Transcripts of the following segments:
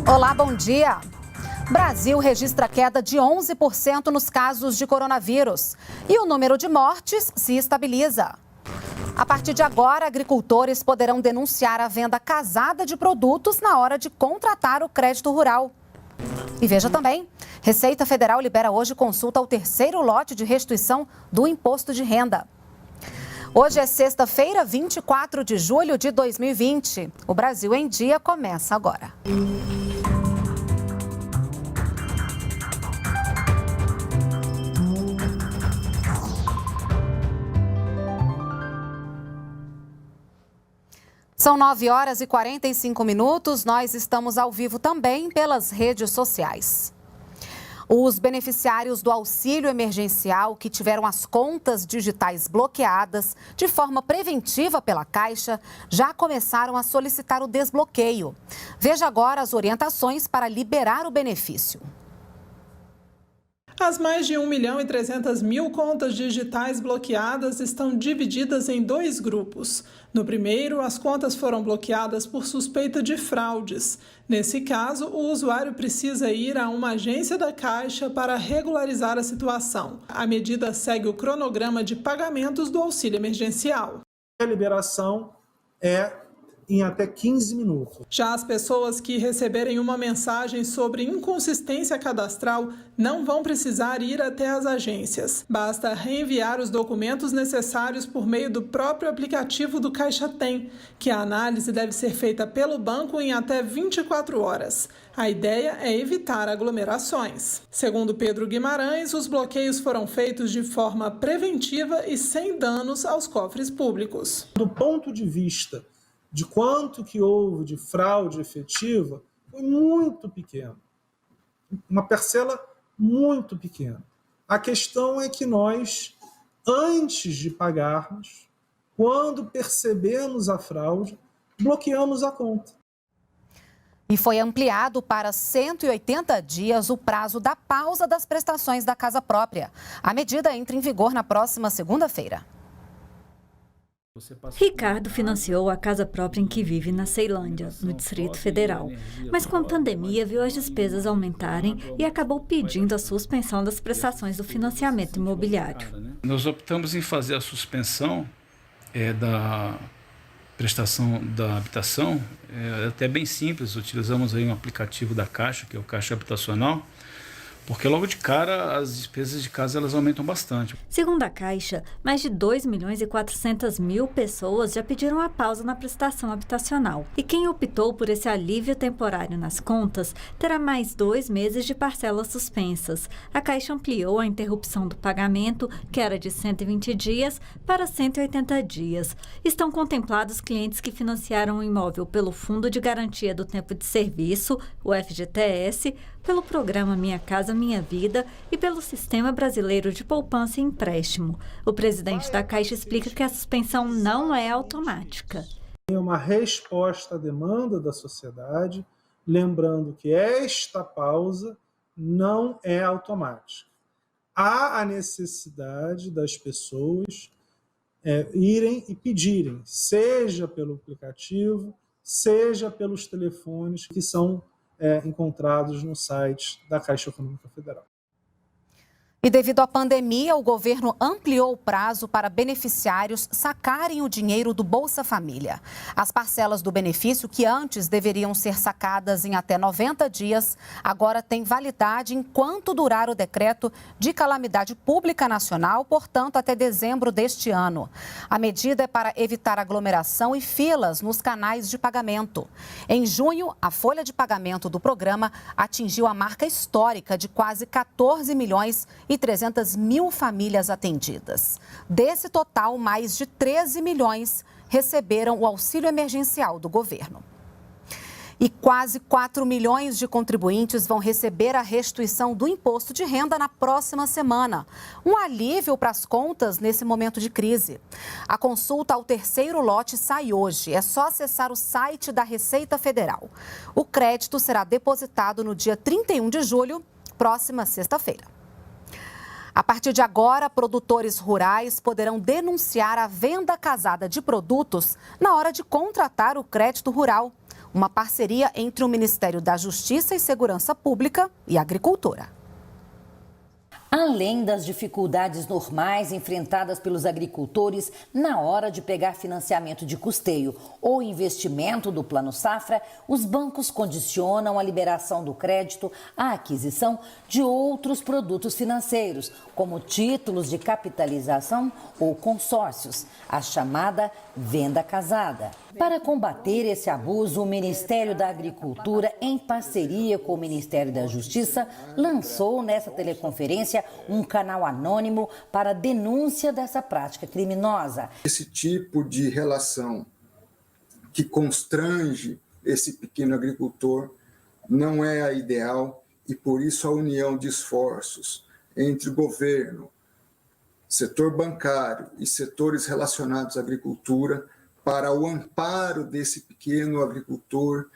Olá, bom dia. Brasil registra queda de 11% nos casos de coronavírus e o número de mortes se estabiliza. A partir de agora, agricultores poderão denunciar a venda casada de produtos na hora de contratar o crédito rural. E veja também, Receita Federal libera hoje consulta ao terceiro lote de restituição do imposto de renda. Hoje é sexta-feira, 24 de julho de 2020. O Brasil em Dia começa agora. São 9 horas e 45 minutos. Nós estamos ao vivo também pelas redes sociais. Os beneficiários do auxílio emergencial que tiveram as contas digitais bloqueadas de forma preventiva pela Caixa já começaram a solicitar o desbloqueio. Veja agora as orientações para liberar o benefício. As mais de 1.300.000 contas digitais bloqueadas estão divididas em dois grupos. No primeiro, as contas foram bloqueadas por suspeita de fraudes. Nesse caso, o usuário precisa ir a uma agência da Caixa para regularizar a situação. A medida segue o cronograma de pagamentos do auxílio emergencial. A liberação é em até 15 minutos. Já as pessoas que receberem uma mensagem sobre inconsistência cadastral não vão precisar ir até as agências. Basta reenviar os documentos necessários por meio do próprio aplicativo do Caixa Tem, que a análise deve ser feita pelo banco em até 24 horas. A ideia é evitar aglomerações. Segundo Pedro Guimarães, os bloqueios foram feitos de forma preventiva e sem danos aos cofres públicos. Do ponto de vista de quanto que houve de fraude efetiva, foi muito pequeno. Uma parcela muito pequena. A questão é que nós, antes de pagarmos, quando percebemos a fraude, bloqueamos a conta. E foi ampliado para 180 dias o prazo da pausa das prestações da casa própria. A medida entra em vigor na próxima segunda-feira. Ricardo financiou a casa própria em que vive na Ceilândia, no Distrito Federal. Mas com a pandemia viu as despesas aumentarem e acabou pedindo a suspensão das prestações do financiamento imobiliário. Nós optamos em fazer a suspensão da prestação da habitação, até bem simples. Utilizamos aí um aplicativo da Caixa, que é o Caixa Habitacional, porque logo de cara as despesas de casa elas aumentam bastante. Segundo a Caixa, mais de 2.400.000 pessoas já pediram a pausa na prestação habitacional. E quem optou por esse alívio temporário nas contas terá mais 2 meses de parcelas suspensas. A Caixa ampliou a interrupção do pagamento, que era de 120 dias, para 180 dias. Estão contemplados clientes que financiaram o imóvel pelo Fundo de Garantia do Tempo de Serviço, o FGTS, pelo programa Minha Casa Minha Vida e pelo Sistema Brasileiro de Poupança e Empréstimo. O presidente da Caixa explica que a suspensão não é automática. É uma resposta à demanda da sociedade, lembrando que esta pausa não é automática. Há a necessidade das pessoas irem e pedirem, seja pelo aplicativo, seja pelos telefones que são encontrados no site da Caixa Econômica Federal. E devido à pandemia, o governo ampliou o prazo para beneficiários sacarem o dinheiro do Bolsa Família. As parcelas do benefício, que antes deveriam ser sacadas em até 90 dias, agora têm validade enquanto durar o decreto de calamidade pública nacional, portanto, até dezembro deste ano. A medida é para evitar aglomeração e filas nos canais de pagamento. Em junho, a folha de pagamento do programa atingiu a marca histórica de quase 14 milhões e 300 mil famílias atendidas. Desse total, mais de 13 milhões receberam o auxílio emergencial do governo. E quase 4 milhões de contribuintes vão receber a restituição do imposto de renda na próxima semana. Um alívio para as contas nesse momento de crise. A consulta ao terceiro lote sai hoje. É só acessar o site da Receita Federal. O crédito será depositado no dia 31 de julho, próxima sexta-feira. A partir de agora, produtores rurais poderão denunciar a venda casada de produtos na hora de contratar o crédito rural. uma parceria entre o Ministério da Justiça e Segurança Pública e Agricultura. Além das dificuldades normais enfrentadas pelos agricultores na hora de pegar financiamento de custeio ou investimento do Plano Safra, os bancos condicionam a liberação do crédito à aquisição de outros produtos financeiros, como títulos de capitalização ou consórcios, a chamada venda casada. Para combater esse abuso, o Ministério da Agricultura, em parceria com o Ministério da Justiça, lançou nessa teleconferência um canal anônimo para denúncia dessa prática criminosa. Esse tipo de relação que constrange esse pequeno agricultor não é a ideal e, por isso, a união de esforços entre o governo, setor bancário e setores relacionados à agricultura para o amparo desse pequeno agricultor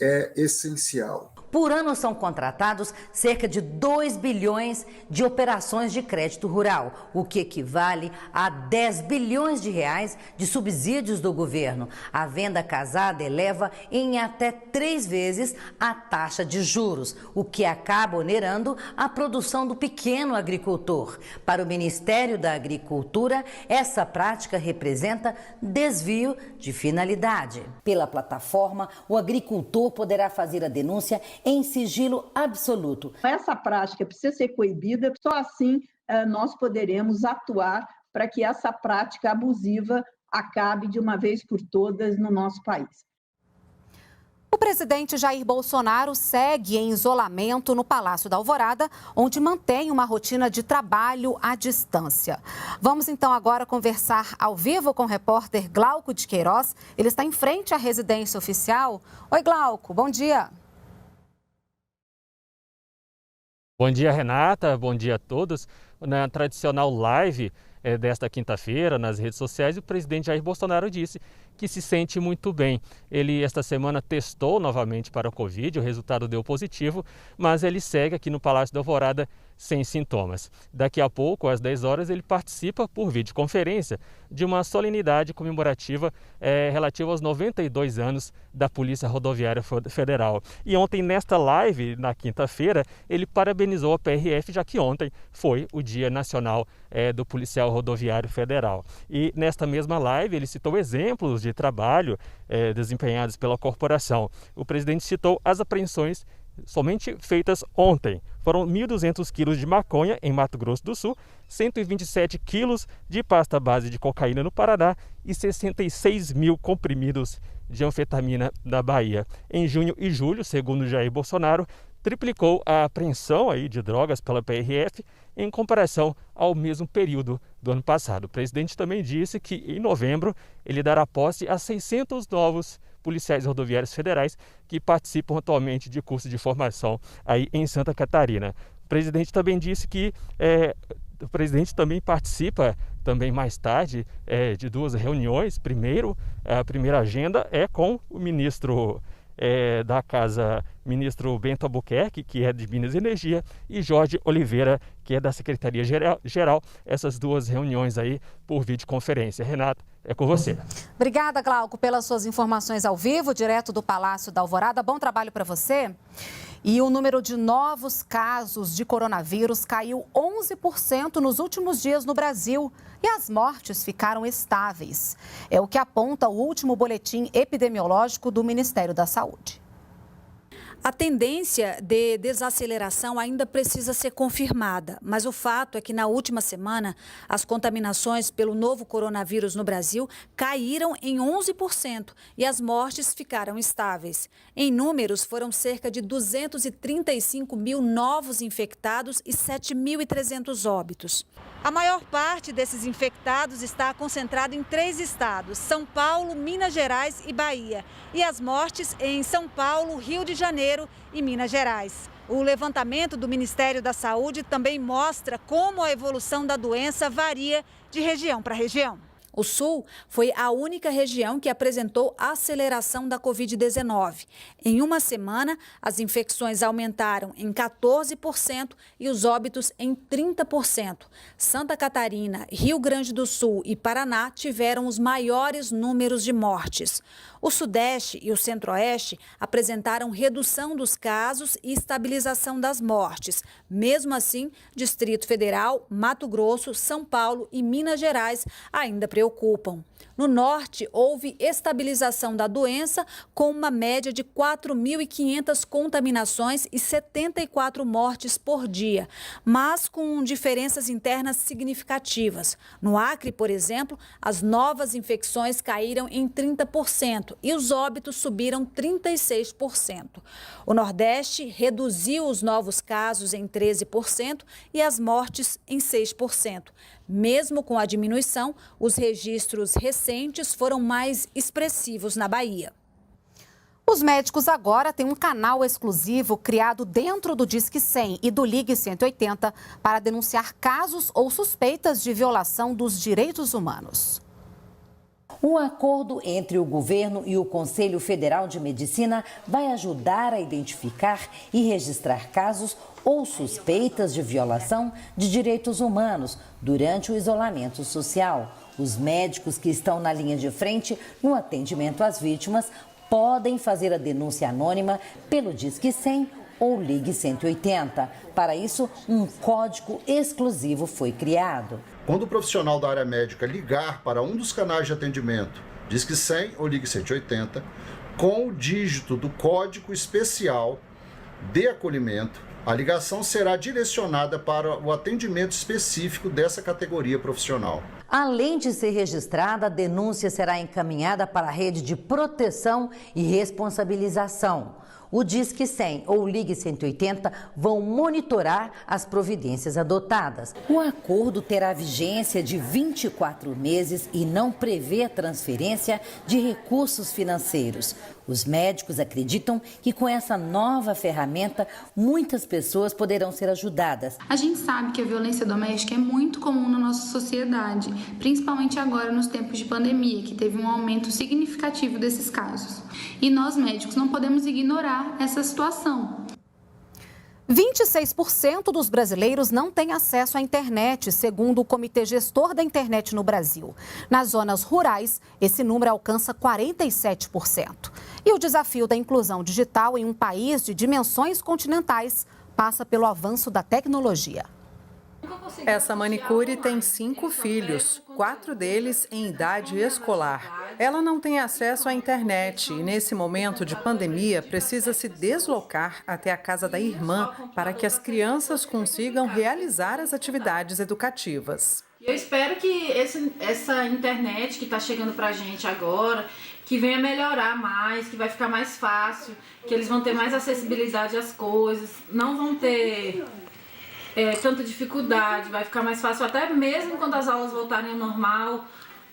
é essencial. Por ano são contratados cerca de 2 bilhões de operações de crédito rural, o que equivale a 10 bilhões de reais de subsídios do governo. A venda casada eleva em até 3 vezes a taxa de juros, o que acaba onerando a produção do pequeno agricultor. Para o Ministério da Agricultura, essa prática representa desvio de finalidade. Pela plataforma, o agricultor poderá fazer a denúncia em sigilo absoluto. Essa prática precisa ser coibida, só assim nós poderemos atuar para que essa prática abusiva acabe de uma vez por todas no nosso país. O presidente Jair Bolsonaro segue em isolamento no Palácio da Alvorada, onde mantém uma rotina de trabalho à distância. Vamos então agora conversar ao vivo com o repórter Glauco de Queiroz. Ele está em frente à residência oficial. Oi, Glauco, bom dia. Bom dia, Renata. Bom dia a todos. Na tradicional live desta quinta-feira, nas redes sociais, o presidente Jair Bolsonaro disse que se sente muito bem. Ele, esta semana, testou novamente para o Covid, o resultado deu positivo, mas ele segue aqui no Palácio da Alvorada sem sintomas. Daqui a pouco, às 10 horas, ele participa por videoconferência de uma solenidade comemorativa relativa aos 92 anos da Polícia Rodoviária Federal. E ontem, nesta live, na quinta-feira, ele parabenizou a PRF, já que ontem foi o Dia Nacional do Policial Rodoviário Federal. E nesta mesma live, ele citou exemplos de trabalho desempenhados pela corporação. O presidente citou as apreensões somente feitas ontem. Foram 1.200 quilos de maconha em Mato Grosso do Sul, 127 quilos de pasta base de cocaína no Paraná e 66 mil comprimidos de anfetamina na Bahia. Em junho e julho, segundo Jair Bolsonaro, triplicou a apreensão de drogas pela PRF em comparação ao mesmo período do ano passado. O presidente também disse que em novembro ele dará posse a 600 novos policiais rodoviários federais que participam atualmente de curso de formação aí em Santa Catarina. O presidente também disse que o presidente também participa também mais tarde de 2 reuniões. Primeiro, a primeira agenda é com o ministro da Casa, ministro Bento Albuquerque, que é de Minas e Energia, e Jorge Oliveira, que é da Secretaria-Geral. Essas 2 reuniões aí por videoconferência. Renata, é com você. Obrigada, Glauco, pelas suas informações ao vivo, direto do Palácio da Alvorada. Bom trabalho para você. E o número de novos casos de coronavírus caiu 11% nos últimos dias no Brasil e as mortes ficaram estáveis. É o que aponta o último boletim epidemiológico do Ministério da Saúde. A tendência de desaceleração ainda precisa ser confirmada, mas o fato é que na última semana as contaminações pelo novo coronavírus no Brasil caíram em 11% e as mortes ficaram estáveis. Em números, foram cerca de 235 mil novos infectados e 7.300 óbitos. A maior parte desses infectados está concentrada em 3 estados, São Paulo, Minas Gerais e Bahia. E as mortes em São Paulo, Rio de Janeiro e Minas Gerais. O levantamento do Ministério da Saúde também mostra como a evolução da doença varia de região para região. O Sul foi a única região que apresentou aceleração da Covid-19. Em uma semana, as infecções aumentaram em 14% e os óbitos em 30%. Santa Catarina, Rio Grande do Sul e Paraná tiveram os maiores números de mortes. O Sudeste e o Centro-Oeste apresentaram redução dos casos e estabilização das mortes. Mesmo assim, Distrito Federal, Mato Grosso, São Paulo e Minas Gerais ainda preocupam. No Norte, houve estabilização da doença, com uma média de 4.500 contaminações e 74 mortes por dia, mas com diferenças internas significativas. No Acre, por exemplo, as novas infecções caíram em 30% e os óbitos subiram 36%. O Nordeste reduziu os novos casos em 13% e as mortes em 6%. Mesmo com a diminuição, os registros recentes foram mais expressivos na Bahia. Os médicos agora têm um canal exclusivo criado dentro do Disque 100 e do Ligue 180 para denunciar casos ou suspeitas de violação dos direitos humanos. Um acordo entre o governo e o Conselho Federal de Medicina vai ajudar a identificar e registrar casos ou suspeitas de violação de direitos humanos durante o isolamento social. Os médicos que estão na linha de frente no atendimento às vítimas podem fazer a denúncia anônima pelo Disque 100 ou Ligue 180. Para isso, um código exclusivo foi criado. Quando o profissional da área médica ligar para um dos canais de atendimento, Disque 100 ou Ligue 180, com o dígito do código especial de acolhimento, a ligação será direcionada para o atendimento específico dessa categoria profissional. Além de ser registrada, a denúncia será encaminhada para a rede de proteção e responsabilização. O Disque 100 ou Ligue 180 vão monitorar as providências adotadas. O acordo terá vigência de 24 meses e não prevê a transferência de recursos financeiros. Os médicos acreditam que com essa nova ferramenta, muitas pessoas poderão ser ajudadas. A gente sabe que a violência doméstica é muito comum na nossa sociedade, principalmente agora nos tempos de pandemia, que teve um aumento significativo desses casos. E nós, médicos, não podemos ignorar essa situação. 26% dos brasileiros não têm acesso à internet, segundo o Comitê Gestor da Internet no Brasil. Nas zonas rurais, esse número alcança 47%. E o desafio da inclusão digital em um país de dimensões continentais passa pelo avanço da tecnologia. Essa manicure tem 5 filhos, 4 deles em idade escolar. Ela não tem acesso à internet e, nesse momento de pandemia, precisa se deslocar até a casa da irmã para que as crianças consigam realizar as atividades educativas. Eu espero que essa internet que está chegando para a gente agora, que venha melhorar mais, que vai ficar mais fácil, que eles vão ter mais acessibilidade às coisas, não vão ter tanta dificuldade, vai ficar mais fácil até mesmo quando as aulas voltarem ao normal,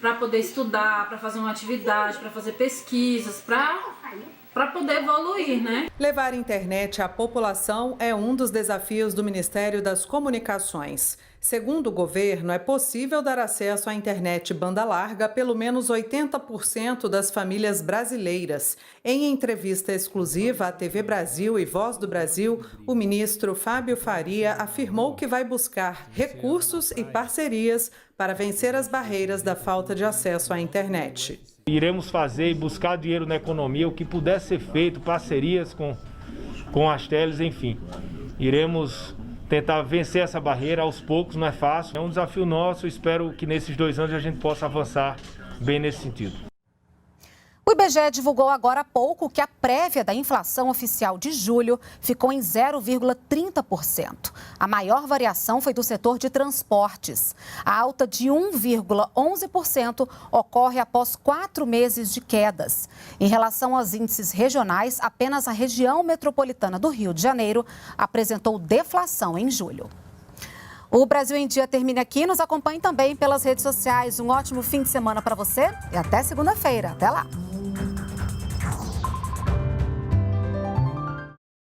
para poder estudar, para fazer uma atividade, para fazer pesquisas, para poder evoluir, né? Levar internet à população é um dos desafios do Ministério das Comunicações. Segundo o governo, é possível dar acesso à internet banda larga a pelo menos 80% das famílias brasileiras. Em entrevista exclusiva à TV Brasil e Voz do Brasil, o ministro Fábio Faria afirmou que vai buscar recursos e parcerias para vencer as barreiras da falta de acesso à internet. Iremos fazer e buscar dinheiro na economia, o que puder ser feito, parcerias com as teles, enfim. Iremos tentar vencer essa barreira aos poucos, não é fácil. É um desafio nosso, espero que nesses 2 anos a gente possa avançar bem nesse sentido. O IBGE divulgou agora há pouco que a prévia da inflação oficial de julho ficou em 0,30%. A maior variação foi do setor de transportes. A alta de 1,11% ocorre após 4 meses de quedas. Em relação aos índices regionais, apenas a região metropolitana do Rio de Janeiro apresentou deflação em julho. O Brasil em Dia termina aqui. Nos acompanhe também pelas redes sociais. Um ótimo fim de semana para você e até segunda-feira. Até lá!